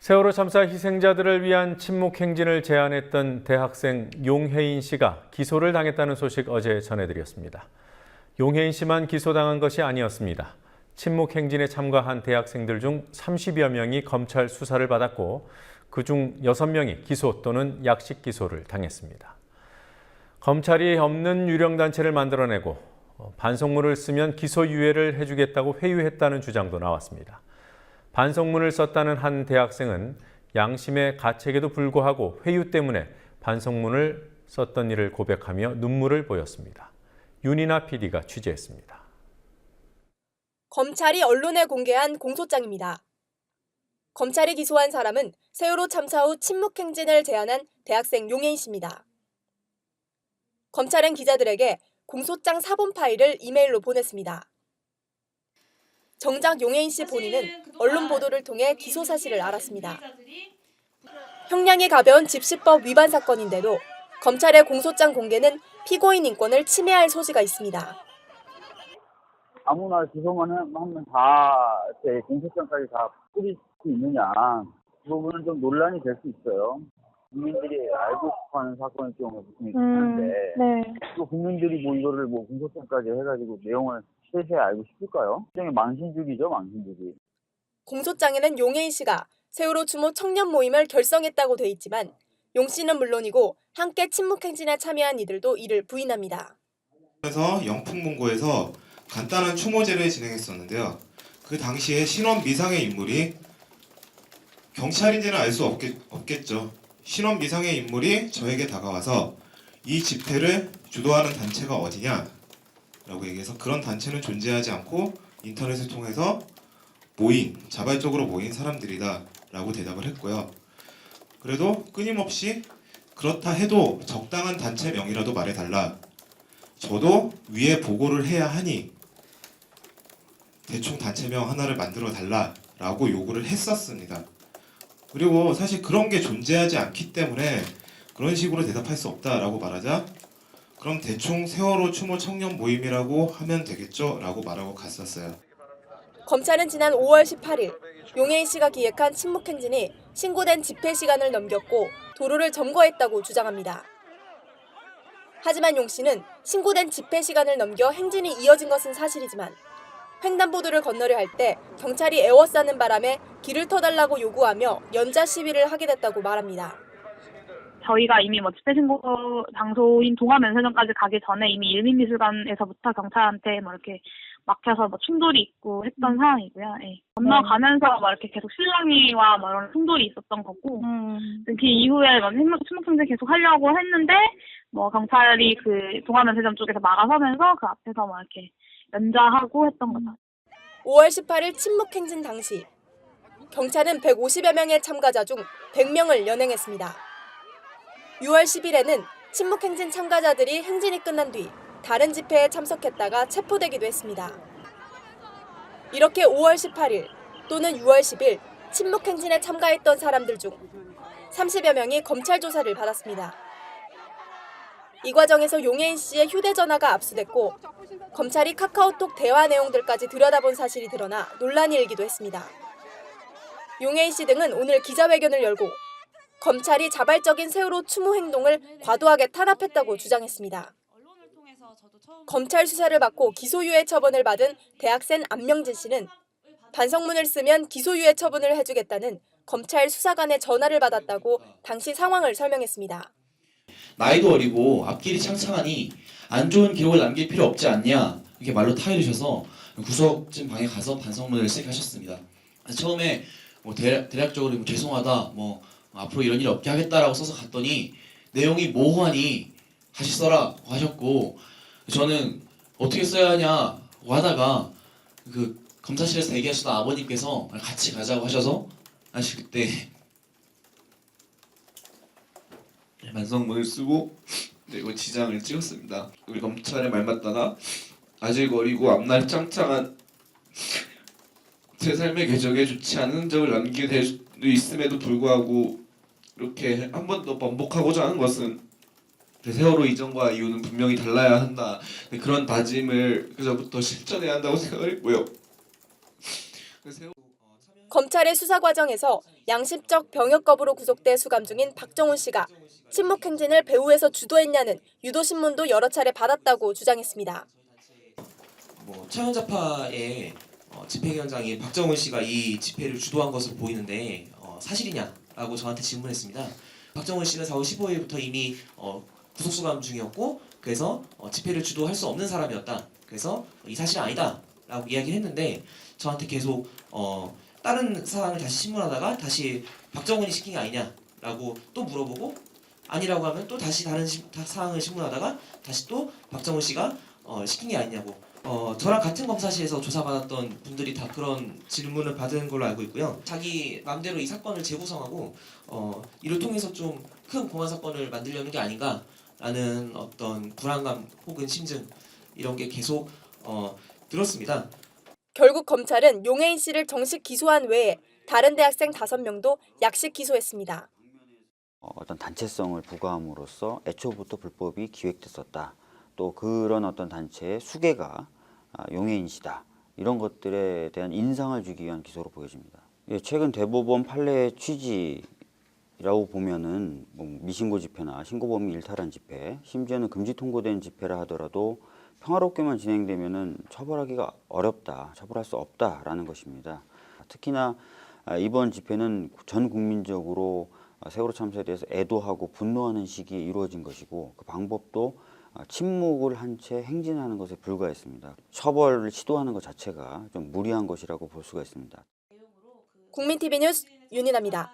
세월호 참사 희생자들을 위한 침묵 행진을 제안했던 대학생 용혜인 씨가 기소를 당했다는 소식 어제 전해드렸습니다. 용혜인 씨만 기소당한 것이 아니었습니다. 침묵 행진에 참가한 대학생들 중 30여 명이 검찰 수사를 받았고 그중 6명이 기소 또는 약식 기소를 당했습니다. 검찰이 없는 유령단체를 만들어내고 반성문을 쓰면 기소유예를 해주겠다고 회유했다는 주장도 나왔습니다. 반성문을 썼다는 한 대학생은 양심의 가책에도 불구하고 회유 때문에 반성문을 썼던 일을 고백하며 눈물을 보였습니다. 윤이나 PD가 취재했습니다. 검찰이 언론에 공개한 공소장입니다. 검찰이 기소한 사람은 세월호 참사 후 침묵행진을 제안한 대학생 용혜인 씨입니다. 검찰은 기자들에게 공소장 사본 파일을 이메일로 보냈습니다. 정작 용혜인 씨 본인은 언론 보도를 통해 기소 사실을 알았습니다. 형량이 가벼운 집시법 위반 사건인데도 검찰의 공소장 공개는 피고인 인권을 침해할 소지가 있습니다. 아무나 기소만 하면 다 제 공소장까지 다 뿌릴 수 있느냐, 그 부분은 좀 논란이 될 수 있어요. 국민들이 알고 싶어하는 사건일 경우에 무슨 있는데, 또 국민들이 이거를 공소장까지 해가지고 내용을 세세히 알고 싶을까요? 일종의 망신주기죠, 망신주기. 공소장에는 용혜인 씨가 세월호 추모 청년 모임을 결성했다고 돼 있지만 용 씨는 물론이고 함께 침묵행진에 참여한 이들도 이를 부인합니다. 그래서 영풍문고에서 간단한 추모제를 진행했었는데요. 그 당시에 신원 미상의 인물이 경찰인지는 알 수 없겠죠. 신원 미상의 인물이 저에게 다가와서 이 집회를 주도하는 단체가 어디냐? 라고 얘기해서 그런 단체는 존재하지 않고 인터넷을 통해서 자발적으로 모인 사람들이다 라고 대답을 했고요. 그래도 끊임없이 그렇다 해도 적당한 단체명이라도 말해달라. 저도 위에 보고를 해야 하니 대충 단체명 하나를 만들어 달라 라고 요구를 했었습니다. 그리고 사실 그런 게 존재하지 않기 때문에 그런 식으로 대답할 수 없다라고 말하자 그럼 대충 세월호 추모 청년 모임이라고 하면 되겠죠? 라고 말하고 갔었어요. 검찰은 지난 5월 18일 용혜인 씨가 기획한 침묵행진이 신고된 집회 시간을 넘겼고 도로를 점거했다고 주장합니다. 하지만 용 씨는 신고된 집회 시간을 넘겨 행진이 이어진 것은 사실이지만 횡단보도를 건너려 할 때 경찰이 에워싸는 바람에 길을 터달라고 요구하며 연자 시위를 하게 됐다고 말합니다. 저희가 이미 집회 신고 장소인 동아면세점까지 가기 전에 이미 일민미술관에서부터 경찰한테 이렇게 막혀서 충돌이 있고 했던 상황이고요. 예. 건너가면서 이렇게 계속 실랑이와 이런 충돌이 있었던 거고, 그 이후에 침묵행진 계속 하려고 했는데, 경찰이 그 동아면세점 쪽에서 막아서면서 그 앞에서 이렇게 연자하고 했던 거죠. 5월 18일 침묵행진 당시 경찰은 150여 명의 참가자 중 100명을 연행했습니다. 6월 10일에는 침묵행진 참가자들이 행진이 끝난 뒤 다른 집회에 참석했다가 체포되기도 했습니다. 이렇게 5월 18일 또는 6월 10일 침묵행진에 참가했던 사람들 중 30여 명이 검찰 조사를 받았습니다. 이 과정에서 용혜인 씨의 휴대전화가 압수됐고 검찰이 카카오톡 대화 내용들까지 들여다본 사실이 드러나 논란이 일기도 했습니다. 용혜인 씨 등은 오늘 기자회견을 열고 검찰이 자발적인 세월호 추모 행동을 과도하게 탄압했다고 주장했습니다. 검찰 수사를 받고 기소유예 처분을 받은 대학생 안명진 씨는 반성문을 쓰면 기소유예 처분을 해주겠다는 검찰 수사관의 전화를 받았다고 당시 상황을 설명했습니다. 나이도 어리고 앞길이 창창하니 안 좋은 기록을 남길 필요 없지 않냐 이렇게 말로 타이르셔서 구석진 방에 가서 반성문을 쓰게 하셨습니다. 처음에 대략적으로 죄송하다 앞으로 이런 일 없게 하겠다라고 써서 갔더니 내용이 모호하니 다시 써라 하셨고 저는 어떻게 써야 하냐고 하다가 그 검사실에서 대기하시던 아버님께서 같이 가자고 하셔서 사실 그때 반성문을 쓰고 그리고 지장을 찍었습니다. 우리 검찰의 말 맞다나 아직 어리고 앞날이 창창한 제 삶의 궤적에 좋지 않은 흔적을 남기게 될 수도 있음에도 불구하고 이렇게 한 번 더 번복하고자 하는 것은 세월호 이전과 이후는 분명히 달라야 한다. 그런 다짐을 그저부터 실천해야 한다고 생각을 했고요. 검찰의 수사 과정에서 양심적 병역 거부로 구속돼 수감 중인 박정훈 씨가 친목 행진을 배후에서 주도했냐는 유도신문도 여러 차례 받았다고 주장했습니다. 차현자파의 집행위원장인 박정훈 씨가 이 집회를 주도한 것으로 보이는데 사실이냐라고 저한테 질문했습니다. 박정훈 씨는 4월 15일부터 이미 구속수감 중이었고 그래서 집회를 주도할 수 없는 사람이었다. 그래서 이 사실은 아니다라고 이야기를 했는데 저한테 계속 다른 사항을 다시 신문하다가 다시 박정훈이 시킨 게 아니냐라고 또 물어보고 아니라고 하면 또 다시 다른 사항을 신문하다가 다시 또 박정훈 씨가 시킨 게 아니냐고 저랑 같은 검사실에서 조사받았던 분들이 다 그런 질문을 받은 걸로 알고 있고요. 자기 마음대로 이 사건을 재구성하고 이를 통해서 좀 큰 공안 사건을 만들려는 게 아닌가라는 어떤 불안감 혹은 심증 이런 게 계속 들었습니다. 결국 검찰은 용해인 씨를 정식 기소한 외에 다른 대학생 5명도 약식 기소했습니다. 어떤 단체성을 부과함으로써 애초부터 불법이 기획됐었다. 또 그런 어떤 단체의 수괴가 용해인 씨다. 이런 것들에 대한 인상을 주기 위한 기소로 보여집니다. 최근 대법원 판례의 취지라고 보면은 미신고 집회나 신고 범위 일탈한 집회, 심지어는 금지 통고된 집회라 하더라도 평화롭게만 진행되면은 처벌하기가 어렵다, 처벌할 수 없다라는 것입니다. 특히나 이번 집회는 전 국민적으로 세월호 참사에 대해서 애도하고 분노하는 시기에 이루어진 것이고 그 방법도 침묵을 한 채 행진하는 것에 불과했습니다. 처벌을 시도하는 것 자체가 좀 무리한 것이라고 볼 수가 있습니다. 국민TV 뉴스 윤인아입니다.